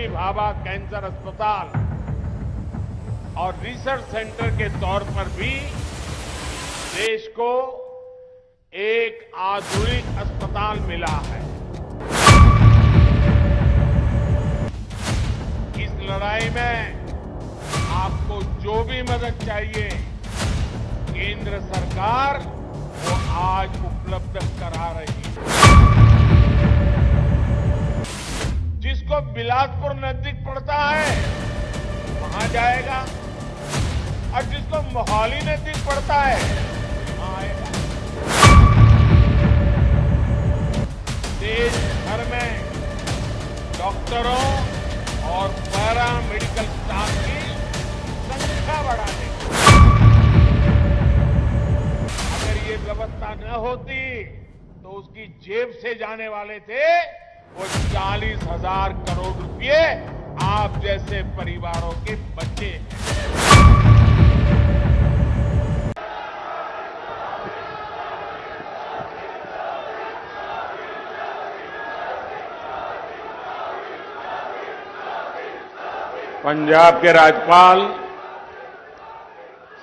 Homi Bhabha cancer अस्पताल और research centre के तौर पर भी देश को एक आधुनिक अस्पताल मिला है। इस लड़ाई में आपको जो भी मदद चाहिए केंद्र सरकार वो आज उपलब्ध करा रही है। जिसको बिलासपुर नजदीक पड़ता है वहां जाएगा और जिसको मोहाली नजदीक पड़ता है वहां आएगा। देश भर में डॉक्टरों और पैरा मेडिकल स्टाफ की संख्या बढ़ाने अगर ये व्यवस्था न होती तो उसकी जेब से जाने वाले थे वो 40,000 करोड़ रुपए आप जैसे परिवारों के बच्चे हैं। पंजाब के राज्यपाल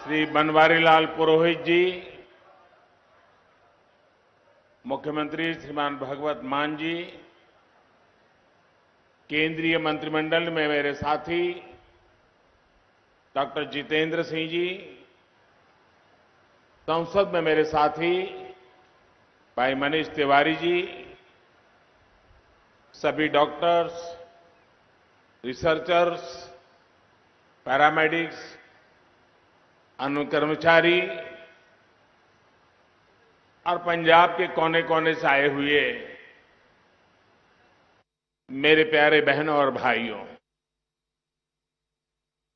श्री बनवारीलाल पुरोहित जी, मुख्यमंत्री श्रीमान भगवत मान जी, केंद्रीय मंत्रिमंडल में मेरे साथी डॉक्टर जितेंद्र सिंह जी, संसद में मेरे साथी भाई मनीष तिवारी जी, सभी डॉक्टर्स, रिसर्चर्स, पैरामेडिक्स, अन्य कर्मचारी और पंजाब के कोने कोने से आए हुए मेरे प्यारे बहनों और भाइयों,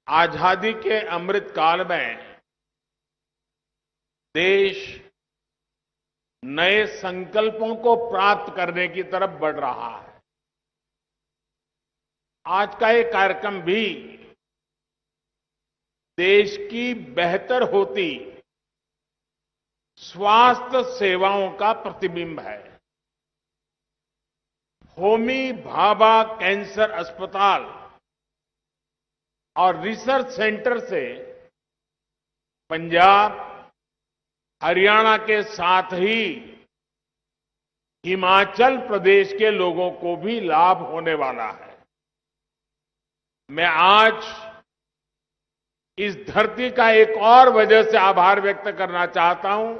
आजादी के अमृत काल में देश नए संकल्पों को प्राप्त करने की तरफ बढ़ रहा है। आज का ये कार्यक्रम भी देश की बेहतर होती स्वास्थ्य सेवाओं का प्रतिबिंब है। होमी भाभा कैंसर अस्पताल और रिसर्च सेंटर से पंजाब, हरियाणा के साथ ही हिमाचल प्रदेश के लोगों को भी लाभ होने वाला है। मैं आज इस धरती का एक और वजह से आभार व्यक्त करना चाहता हूं।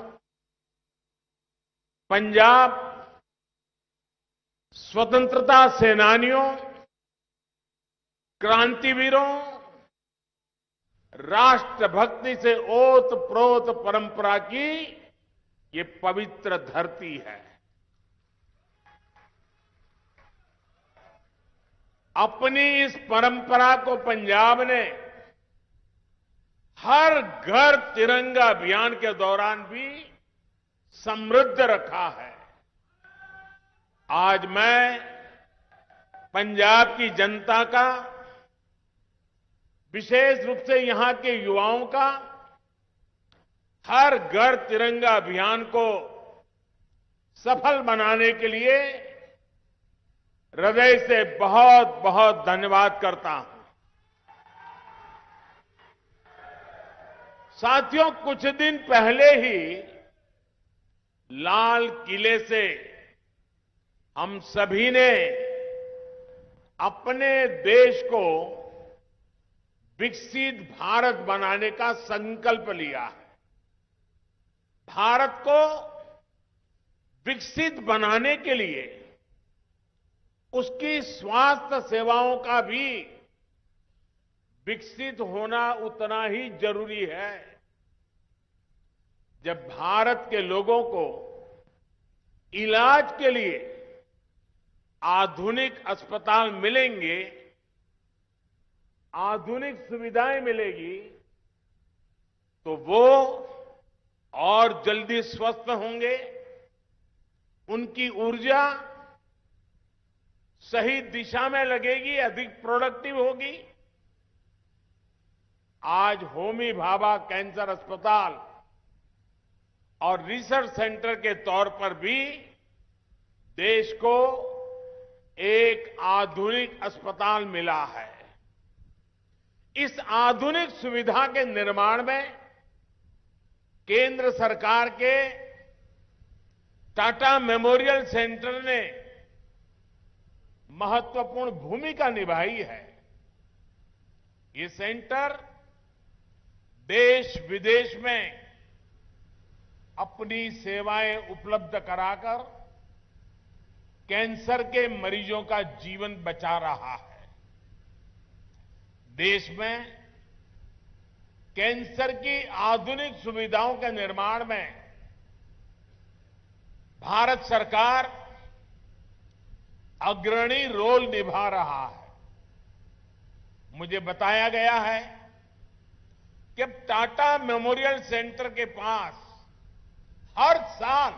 पंजाब स्वतंत्रता सेनानियों, क्रांतिवीरों, राष्ट्रभक्ति से ओत-प्रोत परंपरा की ये पवित्र धरती है। अपनी इस परंपरा को पंजाब ने हर घर तिरंगा अभियान के दौरान भी समृद्ध रखा है। आज मैं पंजाब की जनता का, विशेष रूप से यहां के युवाओं का हर घर तिरंगा अभियान को सफल बनाने के लिए हृदय से बहुत बहुत धन्यवाद करता हूं। साथियों, कुछ दिन पहले ही लाल किले से हम सभी ने अपने देश को विकसित भारत बनाने का संकल्प लिया है। भारत को विकसित बनाने के लिए उसकी स्वास्थ्य सेवाओं का भी विकसित होना उतना ही जरूरी है। जब भारत के लोगों को इलाज के लिए आधुनिक अस्पताल मिलेंगे, आधुनिक सुविधाएं मिलेगी, तो वो और जल्दी स्वस्थ होंगे, उनकी ऊर्जा सही दिशा में लगेगी, अधिक प्रोडक्टिव होगी। आज होमी भाभा कैंसर अस्पताल और रिसर्च सेंटर के तौर पर भी देश को एक आधुनिक अस्पताल मिला है। इस आधुनिक सुविधा के निर्माण में केंद्र सरकार के टाटा मेमोरियल सेंटर ने महत्वपूर्ण भूमिका निभाई है। ये सेंटर देश विदेश में अपनी सेवाएं उपलब्ध कराकर कैंसर के मरीजों का जीवन बचा रहा है। देश में कैंसर की आधुनिक सुविधाओं के निर्माण में भारत सरकार अग्रणी रोल निभा रहा है। मुझे बताया गया है कि अब टाटा मेमोरियल सेंटर के पास हर साल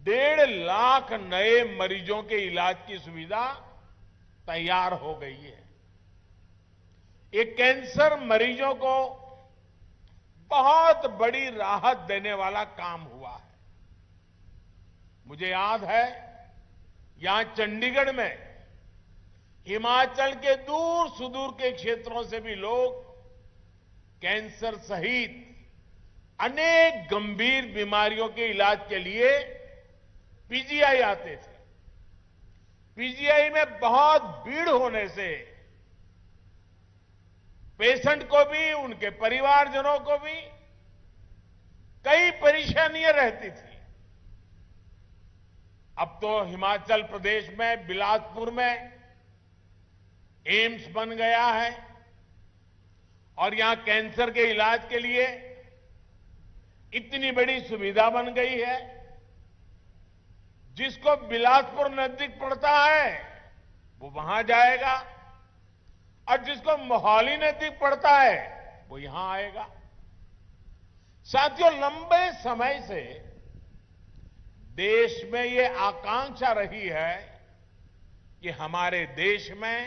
1.5 लाख नए मरीजों के इलाज की सुविधा तैयार हो गई है। ये कैंसर मरीजों को बहुत बड़ी राहत देने वाला काम हुआ है। मुझे याद है यहां चंडीगढ़ में हिमाचल के दूर सुदूर के क्षेत्रों से भी लोग कैंसर सहित अनेक गंभीर बीमारियों के इलाज के लिए पीजीआई आते थे। पीजीआई में बहुत भीड़ होने से पेशेंट को भी, उनके परिवारजनों को भी कई परेशानियां रहती थी। अब तो हिमाचल प्रदेश में बिलासपुर में एम्स बन गया है और यहां कैंसर के इलाज के लिए इतनी बड़ी सुविधा बन गई है। जिसको बिलासपुर नजदीक पड़ता है वो वहां जाएगा और जिसको मोहाली नजदीक पड़ता है वो यहां आएगा। साथियों, लंबे समय से देश में ये आकांक्षा रही है कि हमारे देश में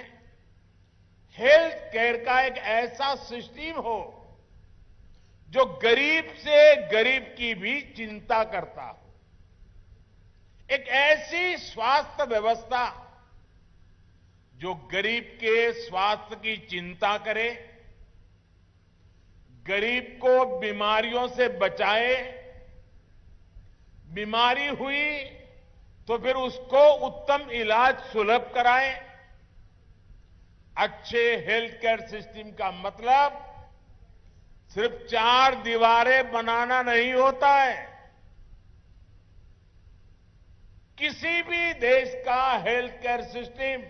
हेल्थ केयर का एक ऐसा सिस्टम हो जो गरीब से गरीब की भी चिंता करता हो। एक ऐसी स्वास्थ्य व्यवस्था जो गरीब के स्वास्थ्य की चिंता करे, गरीब को बीमारियों से बचाए, बीमारी हुई तो फिर उसको उत्तम इलाज सुलभ कराए। अच्छे हेल्थ केयर सिस्टम का मतलब सिर्फ 4 दीवारें बनाना नहीं होता है। किसी भी देश का हेल्थ केयर सिस्टम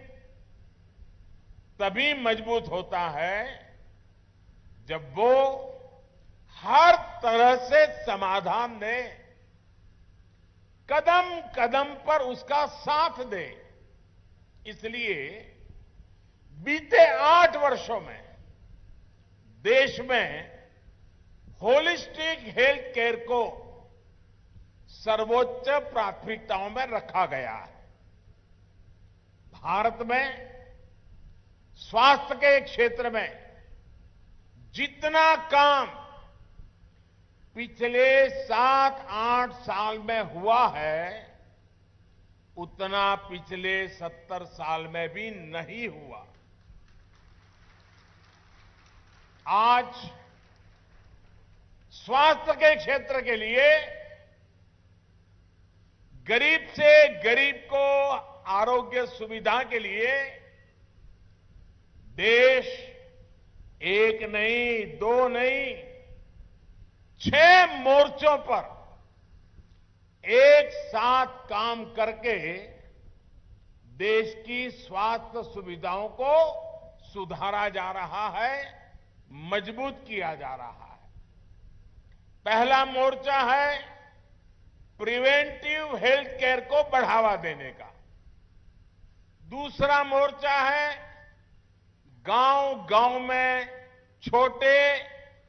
तभी मजबूत होता है जब वो हर तरह से समाधान दे, कदम कदम पर उसका साथ दे। इसलिए बीते 8 वर्षों में देश में होलिस्टिक हेल्थ केयर को सर्वोच्च प्राथमिकताओं में रखा गया है। भारत में स्वास्थ्य के क्षेत्र में जितना काम पिछले 7-8 साल में हुआ है उतना पिछले 70 साल में भी नहीं हुआ। आज स्वास्थ्य के क्षेत्र के लिए गरीब से गरीब को आरोग्य सुविधा के लिए देश एक नहीं, 2 नहीं, 6 मोर्चों पर एक साथ काम करके देश की स्वास्थ्य सुविधाओं को सुधारा जा रहा है, मजबूत किया जा रहा है। पहला मोर्चा है प्रिवेंटिव हेल्थ केयर को बढ़ावा देने का। दूसरा मोर्चा है गांव-गांव में छोटे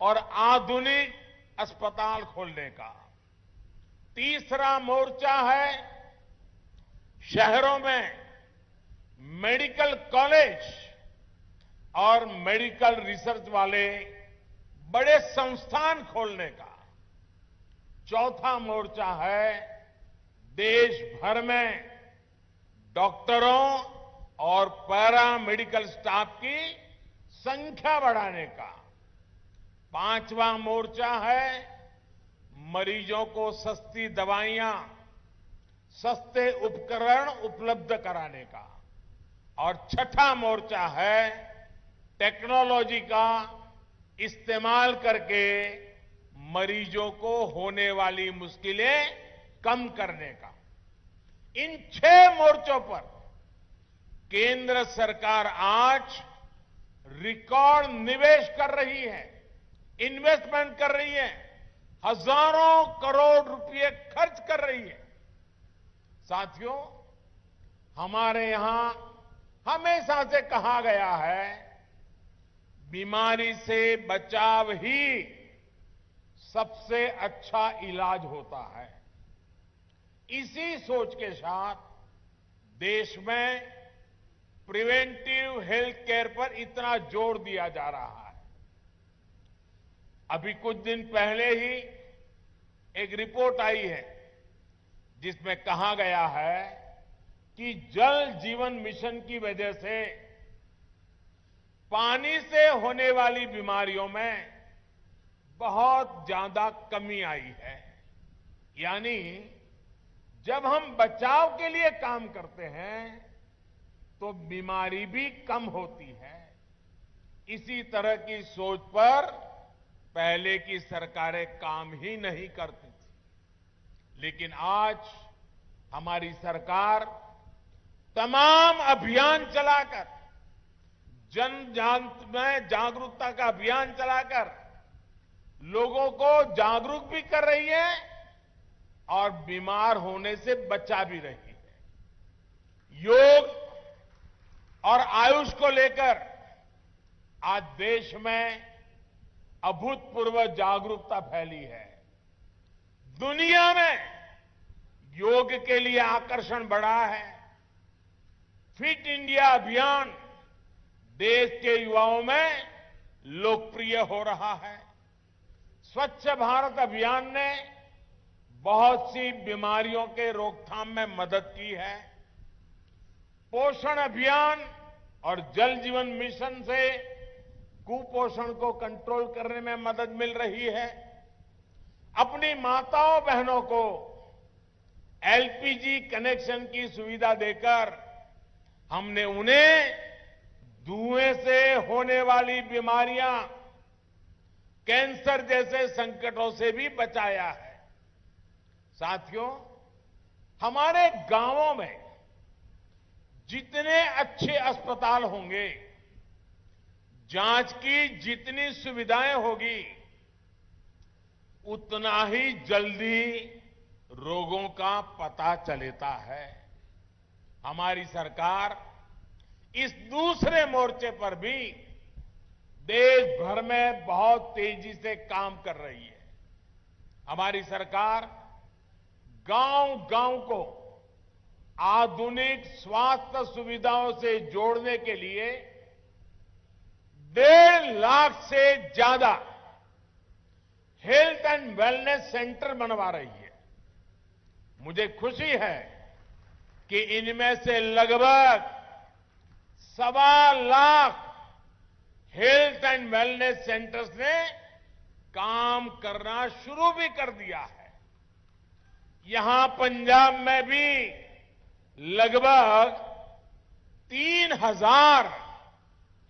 और आधुनिक अस्पताल खोलने का। तीसरा मोर्चा है शहरों में मेडिकल कॉलेज और मेडिकल रिसर्च वाले बड़े संस्थान खोलने का। चौथा मोर्चा है देश भर में डॉक्टरों और पैरामेडिकल स्टाफ की संख्या बढ़ाने का। पांचवा मोर्चा है मरीजों को सस्ती दवाइयां, सस्ते उपकरण उपलब्ध कराने का। और छठा मोर्चा है टेक्नोलॉजी का इस्तेमाल करके मरीजों को होने वाली मुश्किलें कम करने का। इन 6 मोर्चों पर केंद्र सरकार आज रिकॉर्ड निवेश कर रही है, इन्वेस्टमेंट कर रही है, हजारों करोड़ रुपए खर्च कर रही है। साथियों, हमारे यहां हमेशा से कहा गया है, बीमारी से बचाव ही सबसे अच्छा इलाज होता है। इसी सोच के साथ देश में प्रिवेंटिव हेल्थ केयर पर इतना जोर दिया जा रहा है। अभी कुछ दिन पहले ही एक रिपोर्ट आई है जिसमें कहा गया है कि जल जीवन मिशन की वजह से पानी से होने वाली बीमारियों में बहुत ज्यादा कमी आई है। यानी जब हम बचाव के लिए काम करते हैं तो बीमारी भी कम होती है। इसी तरह की सोच पर पहले की सरकारें काम ही नहीं करती थी, लेकिन आज हमारी सरकार तमाम अभियान चलाकर, जन में जागरूकता का अभियान चलाकर लोगों को जागरूक भी कर रही है और बीमार होने से बचा भी रही है। योग और आयुष को लेकर आज देश में अभूतपूर्व जागरूकता फैली है। दुनिया में योग के लिए आकर्षण बढ़ा है। फिट इंडिया अभियान देश के युवाओं में लोकप्रिय हो रहा है। स्वच्छ भारत अभियान ने बहुत सी बीमारियों के रोकथाम में मदद की है। पोषण अभियान और जल जीवन मिशन से कुपोषण को कंट्रोल करने में मदद मिल रही है। अपनी माताओं बहनों को एलपीजी कनेक्शन की सुविधा देकर हमने उन्हें धुएं से होने वाली बीमारियां, कैंसर जैसे संकटों से भी बचाया है। साथियों, हमारे गांवों में जितने अच्छे अस्पताल होंगे, जांच की जितनी सुविधाएं होगी, उतना ही जल्दी रोगों का पता चलता है। हमारी सरकार इस दूसरे मोर्चे पर भी देश भर में बहुत तेजी से काम कर रही है। हमारी सरकार गांव-गांव को आधुनिक स्वास्थ्य सुविधाओं से जोड़ने के लिए 1.5 लाख से ज्यादा हेल्थ एंड वेलनेस सेंटर बनवा रही है। मुझे खुशी है कि इनमें से लगभग 1.25 lakh health and wellness centres ने काम करना शुरू भी कर दिया है। यहां पंजाब में भी लगभग 3,000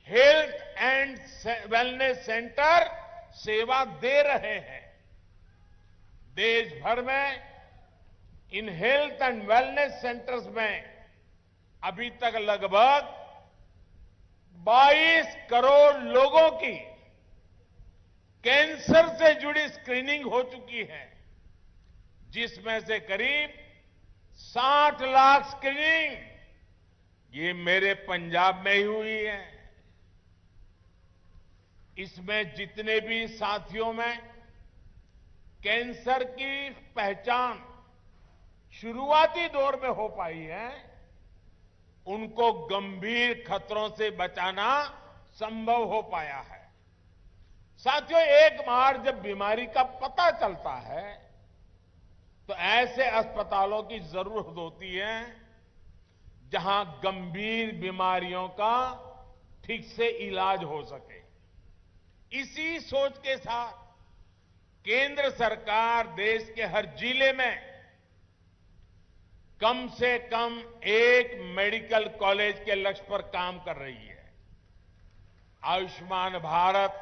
हेल्थ एंड वेलनेस सेंटर सेवा दे रहे हैं। देश भर में in health and wellness centres में अभी तक लगभग 22 करोड़ लोगों की कैंसर से जुड़ी स्क्रीनिंग हो चुकी है, जिसमें से करीब 60 लाख स्क्रीनिंग ये मेरे पंजाब में ही हुई है। इसमें जितने भी साथियों में कैंसर की पहचान शुरुआती दौर में हो पाई है, उनको गंभीर खतरों से बचाना संभव हो पाया है। साथियों, एक बार जब बीमारी का पता चलता है तो ऐसे अस्पतालों की जरूरत होती है जहां गंभीर बीमारियों का ठीक से इलाज हो सके। इसी सोच के साथ केंद्र सरकार देश के हर जिले में कम से कम एक मेडिकल कॉलेज के लक्ष्य पर काम कर रही है। Ayushman Bharat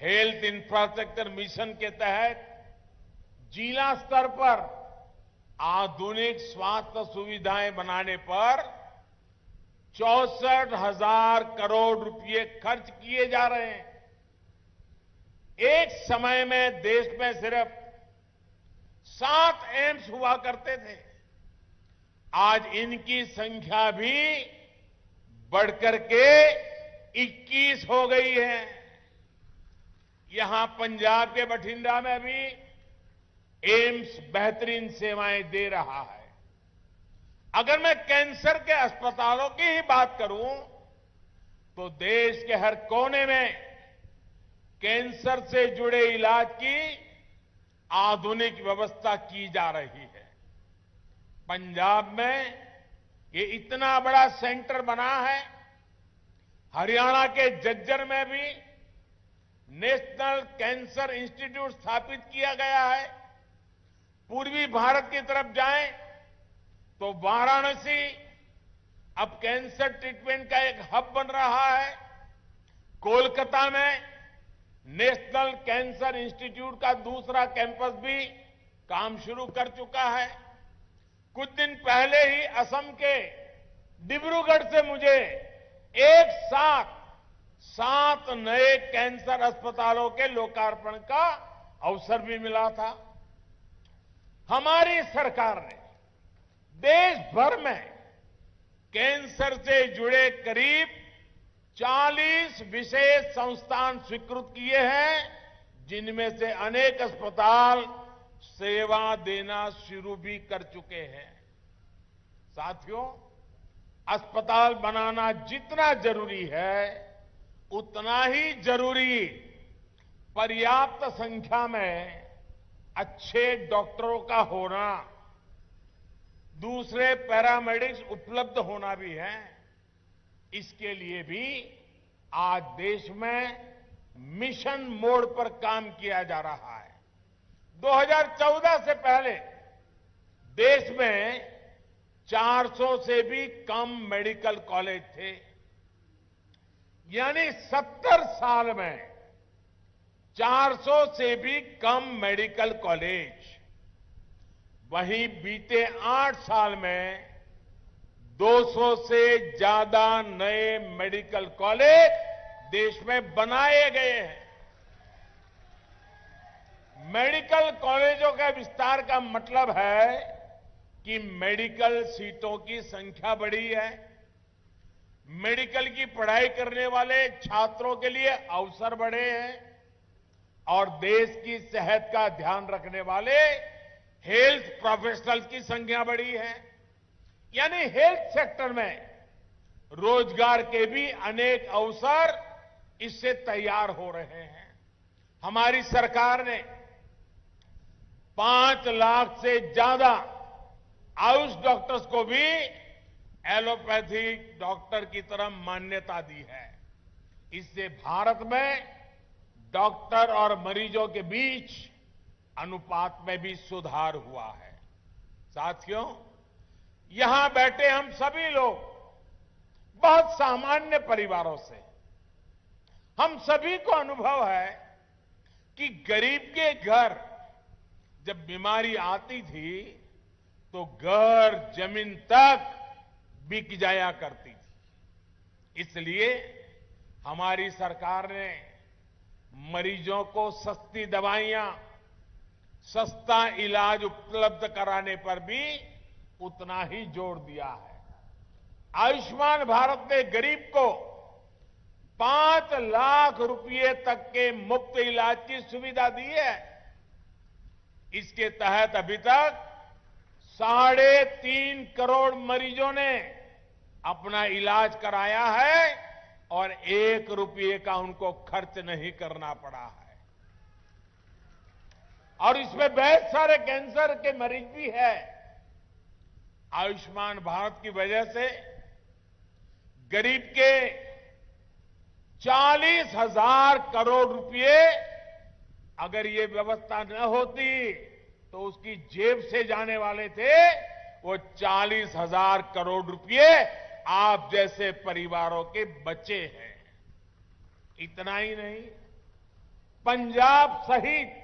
health infrastructure mission के तहत जिला स्तर पर आधुनिक स्वास्थ्य सुविधाएं बनाने पर 64,000 करोड़ रुपए खर्च किए जा रहे हैं। एक समय में देश में सिर्फ 7 एम्स हुआ करते थे। आज इनकी संख्या भी बढ़कर के 21 हो गई है। यहां पंजाब के बठिंडा में भी एम्स बेहतरीन सेवाएं दे रहा है। अगर मैं कैंसर के अस्पतालों की ही बात करूं तो देश के हर कोने में कैंसर से जुड़े इलाज की आधुनिक व्यवस्था की जा रही है। पंजाब में ये इतना बड़ा सेंटर बना है। हरियाणा के झज्जर में भी नेशनल कैंसर इंस्टीट्यूट स्थापित किया गया है। पूर्वी भारत की तरफ जाएं तो वाराणसी अब कैंसर ट्रीटमेंट का एक हब बन रहा है। कोलकाता में नेशनल कैंसर इंस्टीट्यूट का दूसरा कैंपस भी काम शुरू कर चुका है। कुछ दिन पहले ही असम के डिब्रूगढ़ से मुझे एक साथ 7 नए कैंसर अस्पतालों के लोकार्पण का अवसर भी मिला था। हमारी सरकार ने देश भर में कैंसर से जुड़े करीब 40 विशेष संस्थान स्वीकृत किए हैं, जिनमें से अनेक अस्पताल सेवा देना शुरू भी कर चुके हैं। साथियों, अस्पताल बनाना जितना जरूरी है उतना ही जरूरी पर्याप्त संख्या में अच्छे डॉक्टरों का होना, दूसरे पैरामेडिक्स उपलब्ध होना भी है। इसके लिए भी आज देश में मिशन मोड पर काम किया जा रहा है। 2014 से पहले देश में 400 से भी कम मेडिकल कॉलेज थे। यानी 70 साल में 400 से भी कम मेडिकल कॉलेज। वहीं बीते 8 साल में 200 से ज्यादा नए मेडिकल कॉलेज देश में बनाए गए हैं। मेडिकल कॉलेजों का विस्तार का मतलब है कि मेडिकल सीटों की संख्या बढ़ी है। मेडिकल की पढ़ाई करने वाले छात्रों के लिए अवसर बढ़े हैं और देश की सेहत का ध्यान रखने वाले हेल्थ प्रोफेशनल्स की संख्या बढ़ी है। यानी हेल्थ सेक्टर में रोजगार के भी अनेक अवसर इससे तैयार हो रहे हैं। हमारी सरकार ने 5 लाख से ज्यादा आयुष डॉक्टर्स को भी एलोपैथिक डॉक्टर की तरह मान्यता दी है। इससे भारत में डॉक्टर और मरीजों के बीच अनुपात में भी सुधार हुआ है। साथियों, यहां बैठे हम सभी लोग बहुत सामान्य परिवारों से, हम सभी को अनुभव है कि गरीब के घर जब बीमारी आती थी तो घर जमीन तक बिक जाया करती थी। इसलिए हमारी सरकार ने मरीजों को सस्ती दवाइयां, सस्ता इलाज उपलब्ध कराने पर भी उतना ही जोर दिया है। आयुष्मान भारत ने गरीब को 5 लाख रुपए तक के मुफ्त इलाज की सुविधा दी है। इसके तहत अभी तक 3.5 करोड़ मरीजों ने अपना इलाज कराया है और 1 रुपये का उनको खर्च नहीं करना पड़ा है। और इसमें बहुत सारे कैंसर के मरीज भी है। आयुष्मान भारत की वजह से गरीब के 40,000 करोड़ रुपए, अगर ये व्यवस्था न होती तो उसकी जेब से जाने वाले थे वो 40,000 करोड़ रुपए आप जैसे परिवारों के बचे हैं। इतना ही नहीं, पंजाब सहित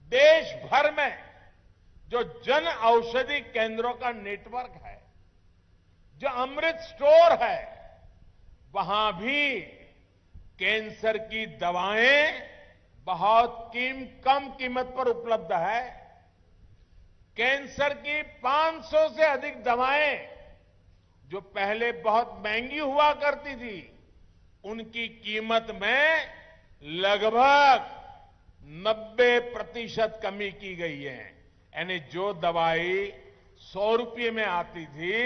देश भर में जो जन औषधि केंद्रों का नेटवर्क है, जो अमृत स्टोर है, वहां भी कैंसर की दवाएं बहुत कम कीमत पर उपलब्ध है। कैंसर की 500 से अधिक दवाएं जो पहले बहुत महंगी हुआ करती थी, उनकी कीमत में लगभग 90% कमी की गई है। यानी जो दवाई 100 रुपये में आती थी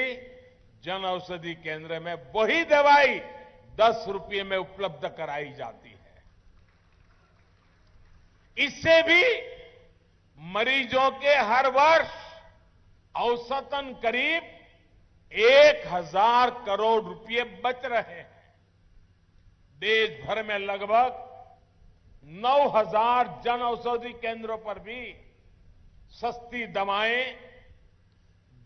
जन औषधि केंद्र में, वही दवाई 10 रुपये में उपलब्ध कराई जाती है। इससे भी मरीजों के हर वर्ष औसतन करीब 1,000 करोड़ रुपए बच रहे हैं। देश भर में लगभग 9,000 जन औषधि केंद्रों पर भी सस्ती दवाएं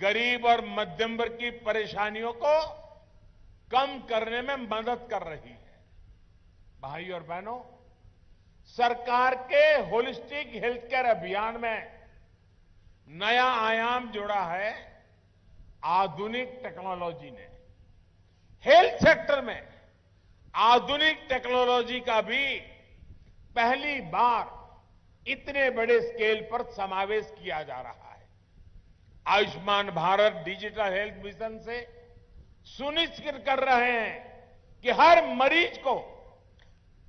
गरीब और मध्यम वर्ग की परेशानियों को कम करने में मदद कर रही है। भाई और बहनों, सरकार के होलिस्टिक हेल्थ केयर अभियान में नया आयाम जोड़ा है आधुनिक टेक्नोलॉजी ने। हेल्थ सेक्टर में आधुनिक टेक्नोलॉजी का भी पहली बार इतने बड़े स्केल पर समावेश किया जा रहा है। Ayushman Bharat digital health mission से सुनिश्चित कर रहे हैं कि हर मरीज को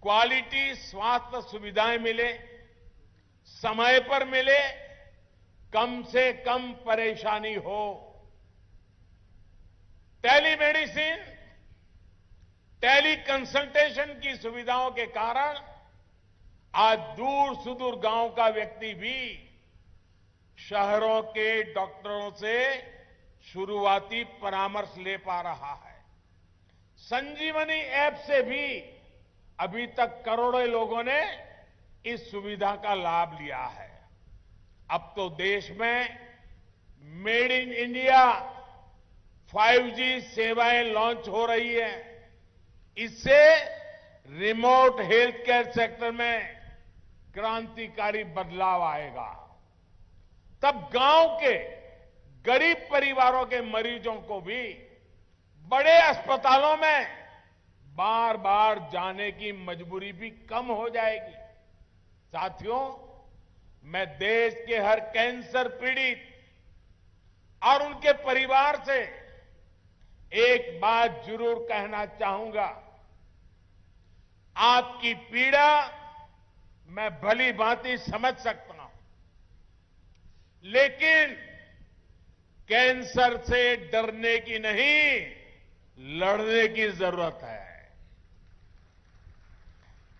क्वालिटी स्वास्थ्य सुविधाएं मिले, समय पर मिले, कम से कम परेशानी हो। टेलीमेडिसिन, टेली कंसल्टेशन की सुविधाओं के कारण आज दूर सुदूर गांव का व्यक्ति भी शहरों के डॉक्टरों से शुरुआती परामर्श ले पा रहा है। संजीवनी ऐप से भी अभी तक करोड़ों लोगों ने इस सुविधा का लाभ लिया है। अब तो देश में मेड इन इंडिया 5G सेवाएं लॉन्च हो रही है। इससे रिमोट हेल्थ केयर सेक्टर में क्रांतिकारी बदलाव आएगा। तब गांव के गरीब परिवारों के मरीजों को भी बड़े अस्पतालों में बार बार जाने की मजबूरी भी कम हो जाएगी। साथियों, मैं देश के हर कैंसर पीड़ित और उनके परिवार से एक बात जरूर कहना चाहूंगा। आपकी पीड़ा मैं भली भांति समझ सकता हूं, लेकिन कैंसर से डरने की नहीं, लड़ने की जरूरत है।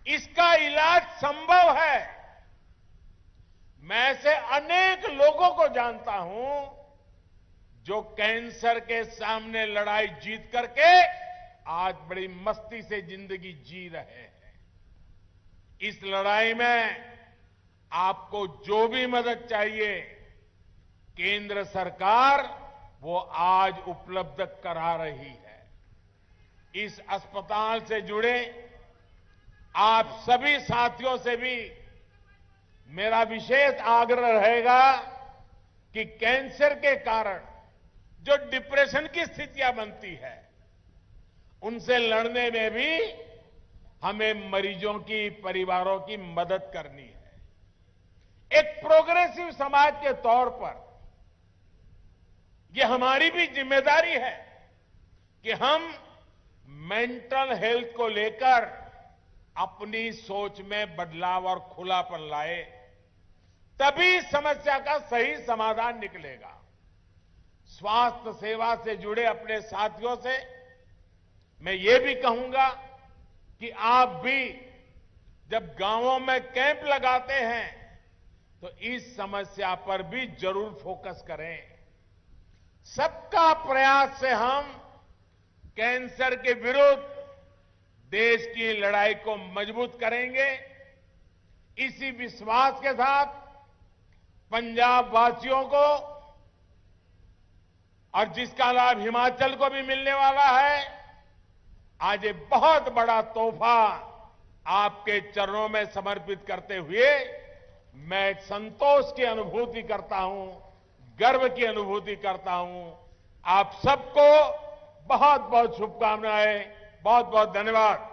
इसका इलाज संभव है। मैं ऐसे अनेक लोगों को जानता हूं जो कैंसर के सामने लड़ाई जीत करके आज बड़ी मस्ती से जिंदगी जी रहे हैं। इस लड़ाई में आपको जो भी मदद चाहिए, केंद्र सरकार वो आज उपलब्ध करा रही है। इस अस्पताल से जुड़े आप सभी साथियों से भी मेरा विशेष आग्रह रहेगा कि कैंसर के कारण जो डिप्रेशन की स्थितियां बनती है, उनसे लड़ने में भी हमें मरीजों की, परिवारों की मदद करनी है। एक प्रोग्रेसिव समाज के तौर पर यह हमारी भी जिम्मेदारी है कि हम मेंटल हेल्थ को लेकर अपनी सोच में बदलाव और खुलापन लाए, तभी समस्या का सही समाधान निकलेगा। स्वास्थ्य सेवा से जुड़े अपने साथियों से मैं ये भी कहूंगा कि आप भी जब गांवों में कैंप लगाते हैं तो इस समस्या पर भी जरूर फोकस करें। सबका प्रयास से हम कैंसर के विरुद्ध देश की लड़ाई को मजबूत करेंगे। इसी विश्वास के साथ पंजाब वासियों को और जिसका लाभ हिमाचल को भी मिलने वाला है, आज ये बहुत बड़ा तोहफा आपके चरणों में समर्पित करते हुए मैं संतोष की अनुभूति करता हूं, गर्व की अनुभूति करता हूं। आप सबको बहुत बहुत शुभकामनाएं, बहुत बहुत धन्यवाद।